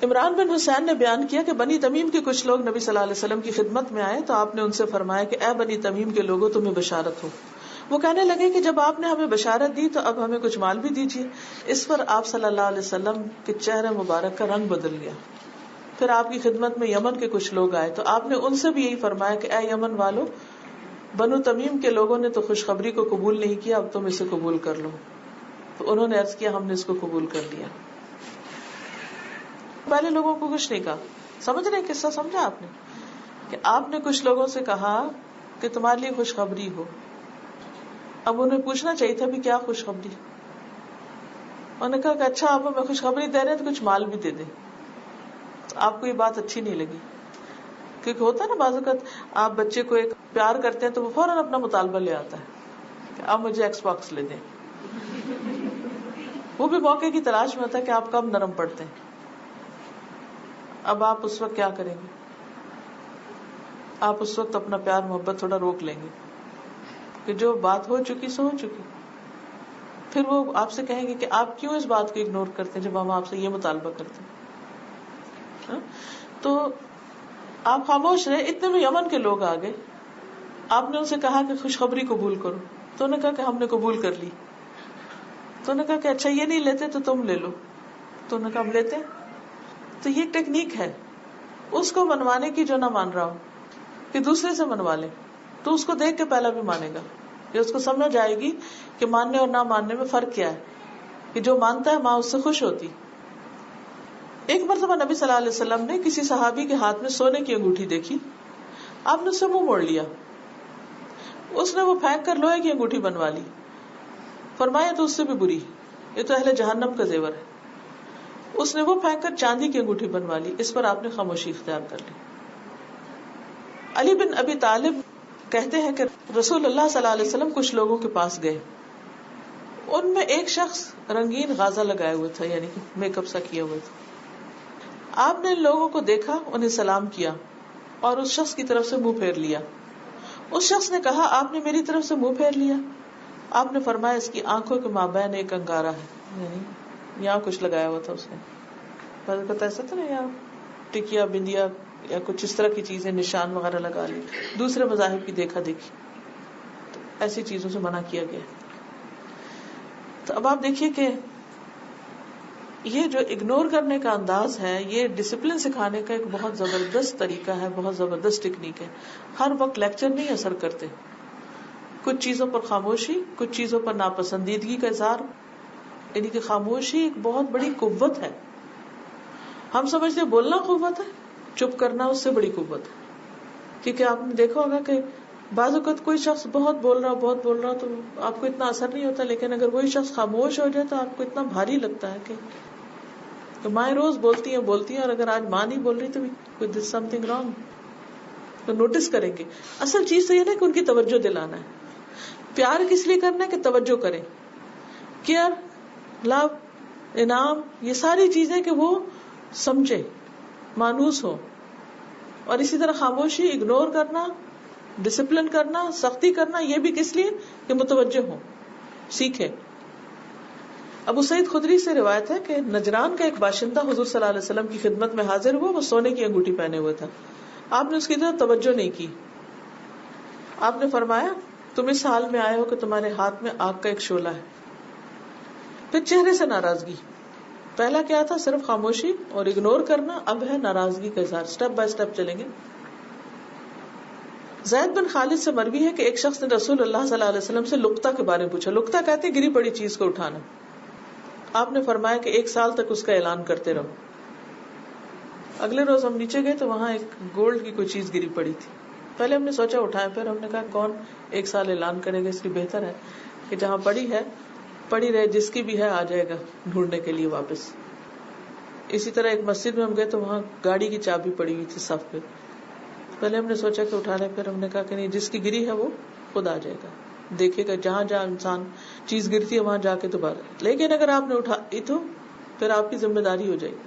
عمران بن حسین نے بیان کیا کہ بنی تمیم کے کچھ لوگ نبی صلی اللہ علیہ وسلم کی خدمت میں آئے تو آپ نے ان سے فرمایا کہ اے بنی تمیم کے لوگوں تمہیں بشارت ہو. وہ کہنے لگے کہ جب آپ نے ہمیں بشارت دی تو اب ہمیں کچھ مال بھی دیجیے. اس پر آپ صلی اللہ علیہ وسلم کے چہرے مبارک کا رنگ بدل گیا. پھر آپ کی خدمت میں یمن کے کچھ لوگ آئے تو آپ نے ان سے بھی یہی فرمایا کہ اے یمن والو، بنو تمیم کے لوگوں نے تو خوشخبری کو قبول نہیں کیا، اب تم اسے قبول کر لو. تو انہوں نے عرض کیا ہم نے اس کو قبول کر لیا. پہلے لوگوں کو کچھ نہیں کہا. سمجھ رہے قصہ سمجھا آپ نے کہ آپ نے کچھ لوگوں سے کہا کہ تمہارے لیے خوشخبری ہو. اب انہیں پوچھنا چاہیے تھا بھی کیا خوشخبری. انہوں نے کہا کہ اچھا آپ ہمیں خوشخبری دے رہے ہیں تو کچھ مال بھی دے دیں. آپ کو یہ بات اچھی نہیں لگی، کیونکہ ہوتا ہے نا بعض اوقات آپ بچے کو ایک پیار کرتے ہیں تو وہ فوراً اپنا مطالبہ لے آتا ہے کہ آپ مجھے ایکس باکس لے دیں. وہ بھی موقع کی تلاش میں ہوتا ہے کہ آپ کب نرم پڑتے ہیں. اب آپ اس وقت کیا کریں گے؟ آپ اس وقت اپنا پیار محبت تھوڑا روک لیں گے کہ جو بات ہو چکی سو ہو چکی. پھر وہ آپ سے کہیں گے کہ آپ کیوں اس بات کو اگنور کرتے ہیں جب ہم آپ سے یہ مطالبہ کرتے ہیں. تو آپ خاموش رہے. اتنے میں یمن کے لوگ آ گئے. آپ نے ان سے کہا کہ خوشخبری قبول کرو. تو انہوں نے کہا کہ ہم نے قبول کر لی. تو انہوں نے کہا کہ اچھا یہ نہیں لیتے تو تم لے لو. تو انہوں نے کہا ہم لیتے. تو یہ ٹیکنیک ہے اس کو منوانے کی جو نہ مان رہا ہو کہ دوسرے سے منوا لے تو اس کو دیکھ کے پہلا بھی مانے گا. کہ اس کو سمجھ آئے گی کہ ماننے اور نہ ماننے میں فرق کیا ہے. کہ جو مانتا ہے ماں اس سے خوش ہوتی. ایک مرتبہ نبی صلی اللہ علیہ وسلم نے کسی صحابی کے ہاتھ میں سونے کی انگوٹھی دیکھی. آپ نے اس سے منہ موڑ لیا. اس نے وہ پھینک کر لوہے کی انگوٹھی بنوا لی. فرمایا تو اس سے بھی بری، یہ تو اہل جہنم کا زیور ہے. اس نے وہ پھینک کر چاندی کی انگوٹھی بنوا لی. اس پر آپ نے خاموشی اختیار کر لی. علی بن ابی طالب کہتے ہیں کہ رسول اللہ صلی اللہ علیہ وسلم کچھ لوگوں کے پاس گئے. ان میں ایک شخص رنگین غازہ لگائے ہوئے تھا، یعنی کہ میک اپ سا کیا ہوا تھا. آپ نے ان لوگوں کو دیکھا، انہیں سلام کیا اور اس شخص کی طرف سے منہ پھیر لیا. اس شخص نے کہا آپ نے میری طرف سے منہ پھیر لیا. آپ نے فرمایا اس کی آنکھوں کے مابین ایک انگارہ ہے، یعنی یہاں کچھ لگایا ہوا تھا اس نے. پتہ ایسا تھا نا، یہاں ٹکیا بندیا یا کچھ اس طرح کی چیزیں نشان وغیرہ لگا لی. دوسرے مذاہب کی دیکھا دیکھی، ایسی چیزوں سے منع کیا گیا. تو اب آپ دیکھیے کہ یہ جو اگنور کرنے کا انداز ہے یہ ڈسپلن سکھانے کا ایک بہت زبردست طریقہ ہے، بہت زبردست ٹیکنیک ہے. ہر وقت لیکچر نہیں اثر کرتے. کچھ چیزوں پر خاموشی، کچھ چیزوں پر ناپسندیدگی کا اظہار، یعنی کہ خاموشی ایک بہت بڑی قوت ہے. ہم سمجھتے بولنا قوت ہے، چپ کرنا اس سے بڑی قوت ہے. کیونکہ آپ نے دیکھا ہوگا کہ بعض اوقات کوئی شخص بہت بول رہا تو آپ کو اتنا اثر نہیں ہوتا، لیکن اگر وہی شخص خاموش ہو جائے تو آپ کو اتنا بھاری لگتا ہے کہ مائیں روز بولتی ہیں اور اگر آج ماں نہیں بول رہی تو دیر از سم تھنگ رانگ. تو نوٹس کریں گے. اصل چیز تو یہ نا کہ ان کی توجہ دلانا ہے. پیار کس لیے کرنا ہے کہ توجہ کریں. کیئر، لو، انعام، یہ ساری چیزیں کہ وہ سمجھے، مانوس ہو. اور اسی طرح خاموشی، اگنور کرنا، ڈسپلن کرنا، سختی کرنا، یہ بھی کس لیے کہ متوجہ ہو، سیکھے. ابو سعید خدری سے روایت ہے کہ نجران کا ایک باشندہ حضور صلی اللہ علیہ وسلم کی خدمت میں حاضر ہوا. وہ سونے کی انگوٹھی پہنے ہوئے تھا. آپ نے اس کی طرف توجہ نہیں کی. آپ نے فرمایا تم اس حال میں آئے ہو کہ تمہارے ہاتھ میں آگ کا ایک شعلہ ہے. پھر چہرے سے ناراضگی. پہلا کیا تھا؟ صرف خاموشی اور اگنور کرنا. اب ہے ناراضگی کا اظہار. سٹیپ بائی سٹیپ چلیں گے. زید بن خالد سے مروی ہے کہ ایک شخص نے رسول اللہ صلی اللہ علیہ وسلم سے لقطہ کے بارے میں پوچھا. لقطہ کہتے ہیں گری پڑی چیز کو اٹھانا. آپ نے فرمایا کہ 1 سال تک اس کا اعلان کرتے رہو. اگلے روز ہم نیچے گئے تو وہاں ایک گولڈ کی کوئی چیز گری پڑی تھی. پہلے ہم نے سوچا اٹھائیں، پھر ہم نے کہا کون 1 سال اعلان کرے گا، اس لیے بہتر ہے کہ جہاں پڑی رہے، جس کی بھی ہے آ جائے گا ڈھونڈنے کے لیے واپس. اسی طرح ایک مسجد میں ہم گئے تو وہاں گاڑی کی چابی پڑی ہوئی تھی صف پہ. پہلے ہم نے سوچا کہ اٹھا لیں، پھر ہم نے کہا کہ نہیں، جس کی گری ہے وہ خود آ جائے گا، دیکھے گا. جہاں جہاں انسان چیز گرتی ہے وہاں جا کے دوبارہ. لیکن اگر آپ نے اٹھائی تو پھر آپ کی ذمہ داری ہو جائے گی.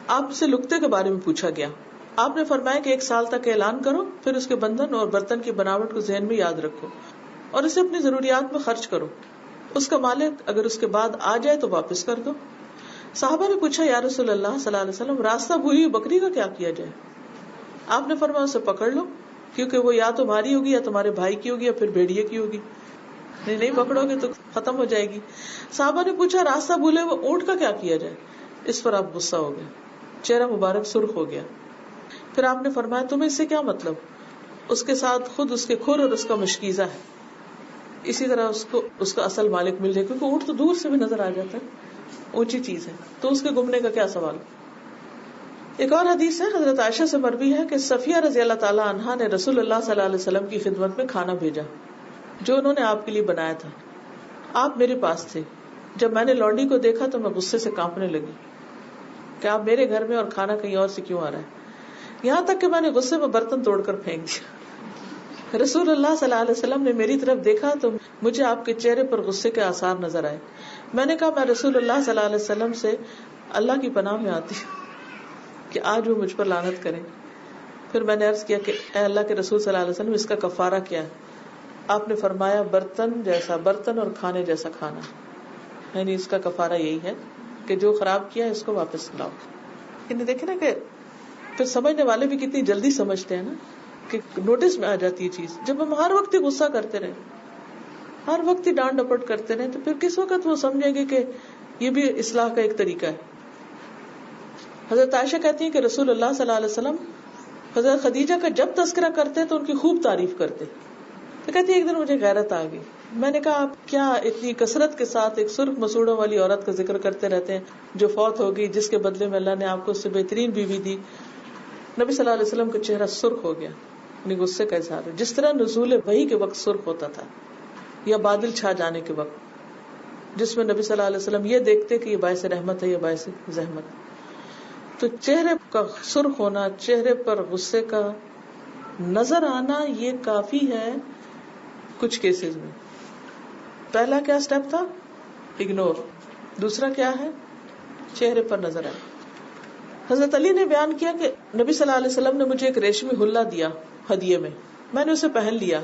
آپ سے لقطے کے بارے میں پوچھا گیا. آپ نے فرمایا کہ 1 سال تک اعلان کرو، پھر اس کے بندھن اور برتن کی بناوٹ کو ذہن میں یاد رکھو اور اسے اپنی ضروریات میں خرچ کرو. اس کا مالک اگر اس کے بعد آ جائے تو واپس کر دو. صحابہ نے پوچھا یا رسول اللہ صلی اللہ علیہ وسلم راستہ بھولی ہوئی بکری کا کیا کیا جائے؟ آپ نے فرمایا اسے پکڑ لو، کیونکہ وہ یا تمہاری ہوگی یا تمہارے بھائی کی ہوگی یا پھر بھیڑیے کی ہوگی، نہیں پکڑو گے تو ختم ہو جائے گی۔ صحابہ نے پوچھا راستہ بھولے وہ اونٹ کا کیا کیا جائے؟ اس پر آپ غصہ ہو گئے، چہرہ مبارک سرخ ہو گیا۔ پھر آپ نے فرمایا تمہیں اس سے کیا مطلب، اس کے ساتھ خود اس کے کھر اور اس کا مشکیزہ ہے، اسی طرح اس کا اصل مالک مل جائے، کیونکہ اونٹ تو دور سے بھی نظر آ جاتا ہے، اونچی چیز ہے، تو اس کے گمنے کا کیا سوال۔ ایک اور حدیث ہے، حضرت عائشہ سے مروی ہے کہ صفیہ رضی اللہ تعالی عنہا نے رسول اللہ صلی اللہ علیہ وسلم کی خدمت میں کھانا بھیجا جو انہوں نے آپ کے لیے بنایا تھا۔ آپ میرے پاس تھے، جب میں نے لونڈی کو دیکھا تو میں غصے سے کانپنے لگی کہ آپ میرے گھر میں اور کھانا کہیں اور سے کیوں آ رہا ہے، یہاں تک کہ میں نے غصے میں برتن توڑ کر پھینک دیا۔ رسول اللہ صلی اللہ علیہ وسلم نے میری طرف دیکھا تو مجھے آپ کے چہرے پر غصے کے آثار نظر آئے۔ میں نے کہا میں رسول اللہ صلی اللہ علیہ وسلم سے اللہ کی پناہ میں آتی ہوں کہ آج وہ مجھ پر لعنت کریں۔ پھر میں نے عرض کیا کہ اے اللہ کے رسول صلی اللہ علیہ وسلم اس کا کفارہ کیا ہے؟ آپ نے فرمایا برتن جیسا برتن اور کھانے جیسا کھانا، یعنی اس کا کفارہ یہی ہے کہ جو خراب کیا ہے اس کو واپس لاؤ۔ یعنی دیکھیں نا کہ پھر سمجھنے والے بھی کتنی جلدی سمجھتے ہیں نا کہ نوٹس میں آ جاتی ہے چیز۔ جب ہم ہر وقت ہی غصہ کرتے رہے، ہر وقت ہی ڈانٹ ڈپٹ کرتے رہے، تو پھر کس وقت وہ سمجھیں گے کہ یہ بھی اصلاح کا ایک طریقہ ہے۔ حضرت عائشہ کہتی ہیں کہ رسول اللہ صلی اللہ علیہ وسلم حضرت خدیجہ کا جب تذکرہ کرتے تو ان کی خوب تعریف کرتے۔ تو کہتی ہے ایک دن مجھے غیرت آ گئی، میں نے کہا آپ کیا اتنی کثرت کے ساتھ ایک سرخ مسوڑوں والی عورت کا ذکر کرتے رہتے ہیں جو فوت ہو گئی، جس کے بدلے میں اللہ نے آپ کو اس سے بہترین بیوی دی۔ نبی صلی اللہ علیہ وسلم کا چہرہ سرخ ہو گیا، یعنی غصے کا اظہار ہے، جس طرح نزول وحی کے وقت سرخ ہوتا تھا یا بادل چھا جانے کے وقت، جس میں نبی صلی اللہ علیہ وسلم یہ دیکھتے کہ یہ باعث رحمت ہے یا باعث زحمت۔ تو چہرے کا سرخ ہونا، چہرے پر غصے کا نظر آنا، یہ کافی ہے کچھ کیسز میں۔ پہلا کیا سٹیپ تھا؟ اگنور۔ دوسرا کیا ہے؟ چہرے پر نظر آئے۔ حضرت علی نے بیان کیا کہ نبی صلی اللہ علیہ وسلم نے مجھے ایک ریشمی حلہ دیا ہدیے میں نے اسے پہن لیا،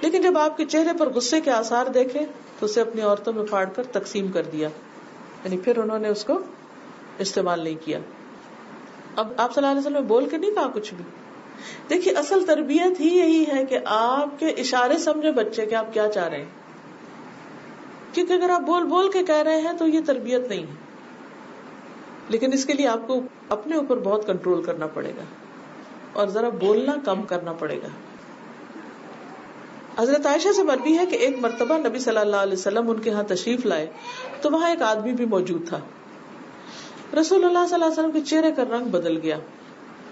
لیکن جب آپ کے چہرے پر غصے کے آثار دیکھے تو اسے اپنی عورتوں میں پھاڑ کر تقسیم کر دیا، یعنی پھر انہوں نے اس کو استعمال نہیں کیا۔ اب آپ صلی اللہ علیہ وسلم نے بول کے نہیں کہا کچھ بھی۔ دیکھیے اصل تربیت ہی یہی ہے کہ آپ کے اشارے سمجھے بچے کہ آپ کیا چاہ رہے ہیں، کیونکہ اگر آپ بول بول کے کہہ رہے ہیں تو یہ تربیت نہیں ہے، لیکن اس کے لیے آپ کو اپنے اوپر بہت کنٹرول کرنا پڑے گا اور ذرا بولنا کم کرنا پڑے گا۔ حضرت عائشہ سے مروی ہے کہ ایک مرتبہ نبی صلی اللہ علیہ وسلم ان کے ہاں تشریف لائے تو وہاں ایک آدمی بھی موجود تھا۔ رسول اللہ صلی اللہ علیہ وسلم کے چہرے کا رنگ بدل گیا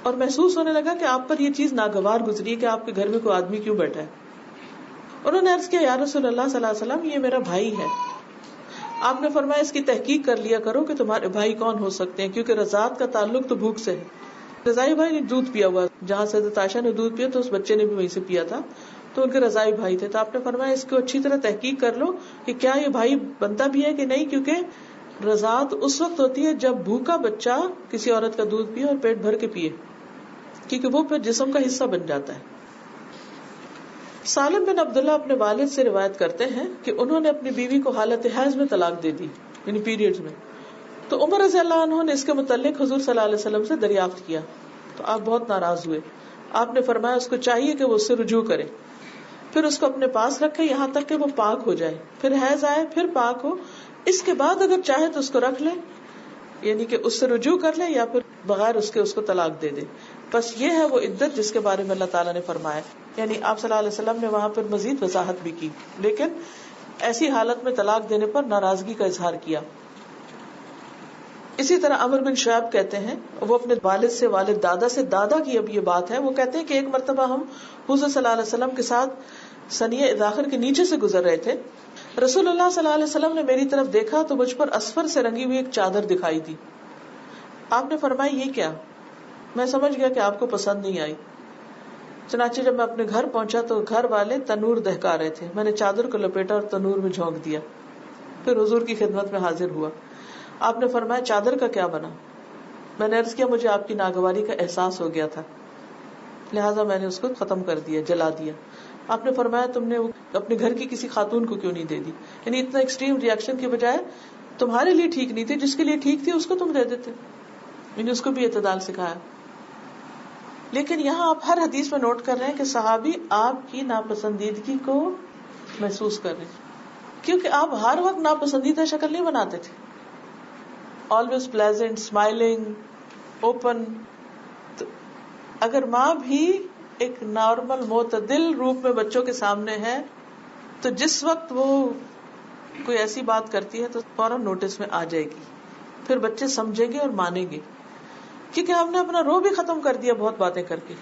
اور محسوس ہونے لگا کہ آپ پر یہ چیز ناگوار گزری کہ آپ کے گھر میں کوئی آدمی کیوں بیٹھا ہے۔ انہوں نے عرض کیا یا رسول اللہ صلی اللہ علیہ وسلم یہ میرا بھائی ہے۔ آپ نے فرمایا اس کی تحقیق کر لیا کرو کہ تمہارے بھائی کون ہو سکتے ہیں، کیونکہ رضاعت کا تعلق تو بھوک سے ہے۔ رضائی بھائی نے دودھ پیا ہوا، جہاں سے حضرت عائشہ نے دودھ پیا تو اس بچے نے بھی وہیں سے پیا تھا، تو ان کے رضائی بھائی تھے۔ تو آپ نے فرمایا اس کو اچھی طرح تحقیق کر لو کہ کیا یہ بھائی بنتا بھی ہے کہ نہیں، کیونکہ رضاعت اس وقت ہوتی ہے جب بھوکا بچہ کسی عورت کا دودھ پیے اور پیٹ بھر کے پیے، کیونکہ وہ پھر جسم کا حصہ بن جاتا ہے۔ سالم بن عبداللہ اپنے والد سے روایت کرتے ہیں کہ انہوں نے اپنی بیوی کو حالت حیض میں طلاق دے دی، یعنی پیریڈز میں۔ تو عمر رضی اللہ عنہ نے اس کے متعلق حضور صلی اللہ علیہ وسلم سے دریافت کیا تو آپ بہت ناراض ہوئے۔ آپ نے فرمایا اس کو چاہیے کہ وہ اس سے رجوع کرے، پھر اس کو اپنے پاس رکھے یہاں تک کہ وہ پاک ہو جائے، پھر حیض آئے پھر پاک ہو، اس کے بعد اگر چاہے تو اس کو رکھ لے، یعنی کہ اس سے رجوع کر لے، یا پھر بغیر اس کے اس کو طلاق دے دے۔ بس یہ ہے وہ عدت جس کے بارے میں اللہ تعالیٰ نے فرمایا۔ یعنی آپ صلی اللہ علیہ وسلم نے وہاں پر مزید وضاحت بھی کی، لیکن ایسی حالت میں طلاق دینے پر ناراضگی کا اظہار کیا۔ اسی طرح عمر بن شعیب کہتے ہیں، وہ اپنے والد سے، والد دادا سے، دادا کی اب یہ بات ہے، وہ کہتے ہیں کہ ایک مرتبہ ہم حضور صلی اللہ علیہ وسلم کے ساتھ ثنیہ اذاخر کے نیچے سے گزر رہے تھے۔ رسول اللہ صلی اللہ علیہ وسلم نے میری طرف دیکھا تو مجھ پر اصفر سے رنگی ہوئی ایک چادر دکھائی دی۔ آپ نے فرمایا یہ کیا؟ میں سمجھ گیا کہ آپ کو پسند نہیں آئی۔ چنانچہ جب میں اپنے گھر پہنچا تو گھر والے تنور دہکا رہے تھے، میں نے چادر کو لپیٹا اور تنور میں جھونک دیا، پھر حضور کی خدمت میں حاضر ہوا۔ آپ نے فرمایا چادر کا کیا بنا؟ میں نے عرض کیا مجھے آپ کی ناگواری کا احساس ہو گیا تھا، لہٰذا میں نے اس کو ختم کر دیا، جلا دیا۔ آپ نے فرمایا تم نے اپنے گھر کی کسی خاتون کو کیوں نہیں دے دی؟ یعنی اتنا ایکسٹریم ریئیکشن کی بجائے تمہارے لیے ٹھیک نہیں تھی، جس کے لیے ٹھیک تھی اس کو تم دے دیتے. یعنی اس کو بھی اعتدال سکھایا. لیکن یہاں آپ ہر حدیث میں نوٹ کر رہے ہیں کہ صحابی آپ کی ناپسندیدگی کو محسوس کر رہے ہیں، کیونکہ آپ ہر وقت ناپسندیدہ شکل نہیں بناتے تھے. Always pleasant, smiling, open. اگر ماں بھی ایک نارمل معتدل روپ میں بچوں کے سامنے ہے تو جس وقت وہ کوئی ایسی بات کرتی ہے تو فوراً نوٹس میں آ جائے گی. پھر بچے سمجھیں گے اور مانیں گے، کیونکہ ہم نے اپنا رو بھی ختم کر دیا بہت باتیں کر کے.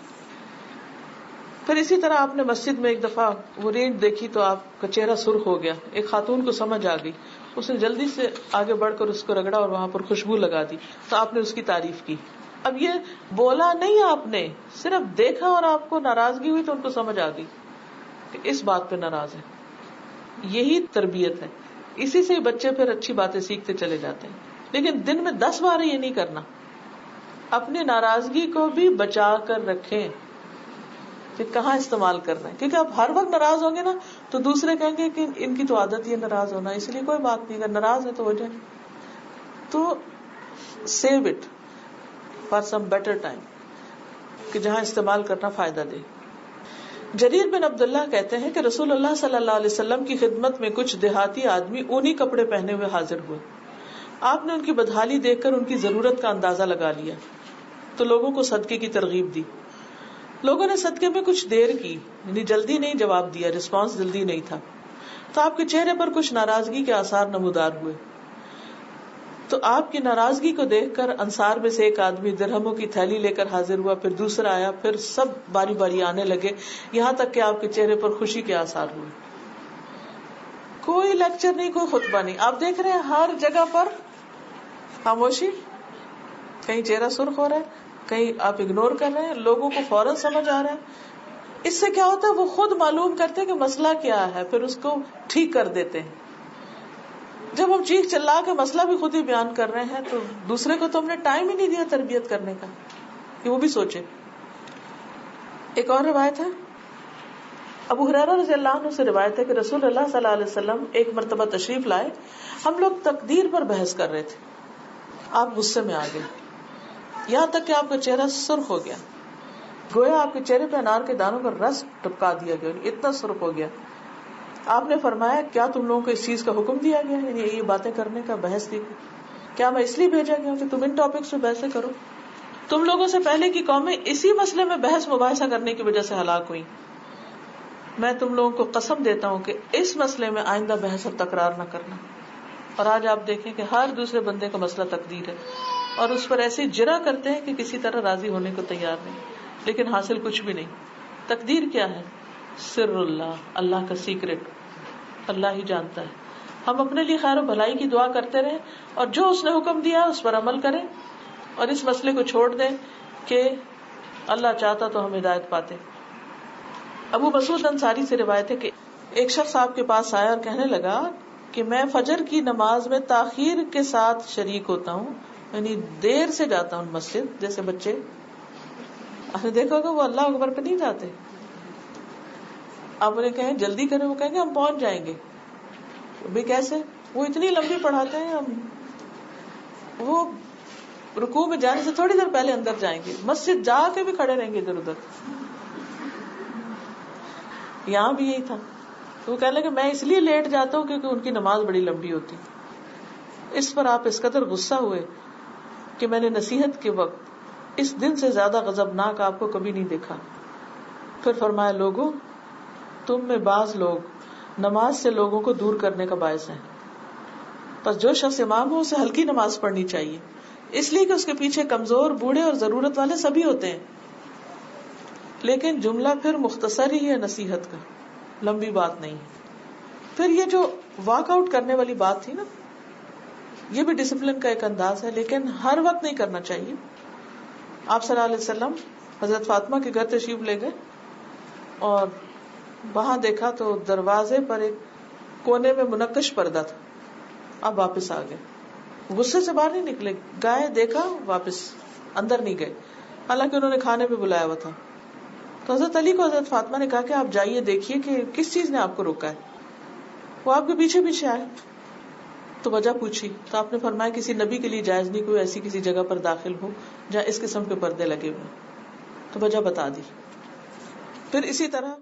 پھر اسی طرح آپ نے مسجد میں ایک دفعہ وہ رینٹ دیکھی تو آپ کا چہرہ سرخ ہو گیا. ایک خاتون کو سمجھ آ گئی، اس نے جلدی سے آگے بڑھ کر اس کو رگڑا اور وہاں پر خوشبو لگا دی، تو آپ نے اس کی تعریف کی. اب یہ بولا نہیں، آپ نے صرف دیکھا اور آپ کو ناراضگی ہوئی تو ان کو سمجھ آ گئی کہ اس بات پہ ناراض ہے. یہی تربیت ہے. اسی سے بچے پھر اچھی باتیں سیکھتے چلے جاتے ہیں. لیکن دن میں 10 بار یہ نہیں کرنا. اپنی ناراضگی کو بھی بچا کر رکھیں کہ کہاں استعمال کر رہے ہیں، کیونکہ آپ ہر وقت ناراض ہوں گے نا تو دوسرے کہیں گے کہ ان کی تو عادت ہی ہے ناراض ہونا، اس لیے کوئی بات نہیں، اگر ناراض ہے تو ہو جائے. تو save it for some better time, کہ جہاں استعمال کرنا فائدہ دے. جریر بن عبداللہ کہتے ہیں کہ رسول اللہ صلی اللہ علیہ وسلم کی خدمت میں کچھ دیہاتی آدمی اونی کپڑے پہنے ہوئے حاضر ہوئے. آپ نے ان کی بدحالی دیکھ کر ان کی ضرورت کا اندازہ لگا لیا تو لوگوں کو صدقے کی ترغیب دی. لوگوں نے صدقے میں کچھ دیر کی، یعنی جلدی نہیں جواب دیا، رسپانس جلدی نہیں تھا. تو آپ کے چہرے پر کچھ ناراضگی کے آثار نمودار ہوئے. تو آپ کی ناراضگی کو دیکھ کر انصار میں سے ایک آدمی درہموں کی تھیلی لے کر حاضر ہوا، پھر دوسرا آیا، پھر سب باری باری آنے لگے، یہاں تک کہ آپ کے چہرے پر خوشی کے آثار ہوئے. کوئی لیکچر نہیں، کوئی خطبہ نہیں، آپ دیکھ رہے ہیں ہر جگہ پر خاموشی. کہیں چہرہ سرخ ہو رہا ہے، کہیں آپ اگنور کر رہے ہیں، لوگوں کو فوراً سمجھ آ رہا ہے. اس سے کیا ہوتا ہے، وہ خود معلوم کرتے ہیں کہ مسئلہ کیا ہے، پھر اس کو ٹھیک کر دیتے ہیں. جب ہم چیخ چلا کے مسئلہ بھی خود ہی بیان کر رہے ہیں تو دوسرے کو تو ہم نے ٹائم ہی نہیں دیا تربیت کرنے کا کہ وہ بھی سوچے. ایک اور روایت ہے، ابو ہریرہ رضی اللہ عنہ سے روایت ہے کہ رسول اللہ صلی اللہ علیہ وسلم ایک مرتبہ تشریف لائے. ہم لوگ تقدیر پر بحث کر رہے تھے. آپ غصے میں آ گئے، یہاں تک کہ آپ کا چہرہ سرخ ہو گیا، گویا آپ کے چہرے پہ انار کے دانوں کا رس ٹپکا دیا گیا، اتنا سرخ ہو گیا. آپ نے فرمایا کیا تم لوگوں کو اس چیز کا حکم دیا گیا ہے، یعنی یہ باتیں کرنے کا، بحث کی؟ کیا میں اس لیے بھیجا گیا ہوں کہ تم ان ٹاپکس پہ بحثیں کرو؟ تم لوگوں سے پہلے کی قومیں اسی مسئلے میں بحث مباحثہ کرنے کی وجہ سے ہلاک ہوئی. میں تم لوگوں کو قسم دیتا ہوں کہ اس مسئلے میں آئندہ بحث اور تکرار نہ کرنا. اور آج آپ دیکھیں کہ ہر دوسرے بندے کا مسئلہ تقدیر ہے اور اس پر ایسی جرا کرتے ہیں کہ کسی طرح راضی ہونے کو تیار نہیں، لیکن حاصل کچھ بھی نہیں. تقدیر کیا ہے؟ سر اللہ، اللہ کا سیکرٹ، اللہ ہی جانتا ہے. ہم اپنے لیے خیر و بھلائی کی دعا کرتے رہیں اور جو اس نے حکم دیا اس پر عمل کریں اور اس مسئلے کو چھوڑ دیں کہ اللہ چاہتا تو ہم ہدایت پاتے. ابو مسعود انصاری سے روایت ہے کہ ایک شخص آپ کے پاس آیا اور کہنے لگا کہ میں فجر کی نماز میں تاخیر کے ساتھ شریک ہوتا ہوں، یعنی دیر سے جاتا ہوں مسجد. جیسے بچے آپ نے دیکھا ہوگا وہ اللہ اکبر پہ نہیں جاتے، آپ انہیں کہیں جلدی کریں، وہ کہیں گے ہم پہنچ جائیں گے. بھی کیسے؟ وہ اتنی لمبی پڑھاتے ہیں، ہم وہ رکوع میں جانے سے تھوڑی دیر پہلے اندر جائیں گے، مسجد جا کے بھی کھڑے رہیں گے ادھر ادھر. یہاں بھی یہی تھا. تو وہ کہنے لگے میں اس لیے لیٹ جاتا ہوں کیونکہ ان کی نماز بڑی لمبی ہوتی. اس پر آپ اس قدر غصہ ہوئے کہ میں نے نصیحت کے وقت اس دن سے زیادہ غضبناک آپ کو کبھی نہیں دیکھا. پھر فرمایا لوگوں، تم میں بعض لوگ نماز سے لوگوں کو دور کرنے کا باعث ہیں. پس جو شخص امام ہو اسے ہلکی نماز پڑھنی چاہیے، اس لیے کہ اس کے پیچھے کمزور، بوڑھے اور ضرورت والے سبھی ہوتے ہیں. لیکن جملہ پھر مختصر ہی ہے نصیحت کا، لمبی بات نہیں. پھر یہ جو واک آؤٹ کرنے والی بات تھی نا، یہ بھی ڈسپلن کا ایک انداز ہے، لیکن ہر وقت نہیں کرنا چاہیے. آپ صلی اللہ علیہ وسلم حضرت فاطمہ کے گھر تشریف لے گئے اور وہاں دیکھا تو دروازے پر ایک کونے میں منقش پردہ تھا. آپ واپس آ گئے، غصے سے باہر نہیں نکلے، گئے دیکھا واپس اندر نہیں گئے، حالانکہ انہوں نے کھانے پہ بلایا ہوا تھا. تو حضرت علی کو حضرت فاطمہ نے کہا کہ آپ جائیے دیکھیے کہ کس چیز نے آپ کو روکا ہے. وہ آپ کے پیچھے پیچھے آئے تو وجہ پوچھی تو آپ نے فرمایا کسی نبی کے لیے جائز نہیں کوئی ایسی کسی جگہ پر داخل ہو جہاں اس قسم کے پردے لگے ہوئے، تو وجہ بتا دی. پھر اسی طرح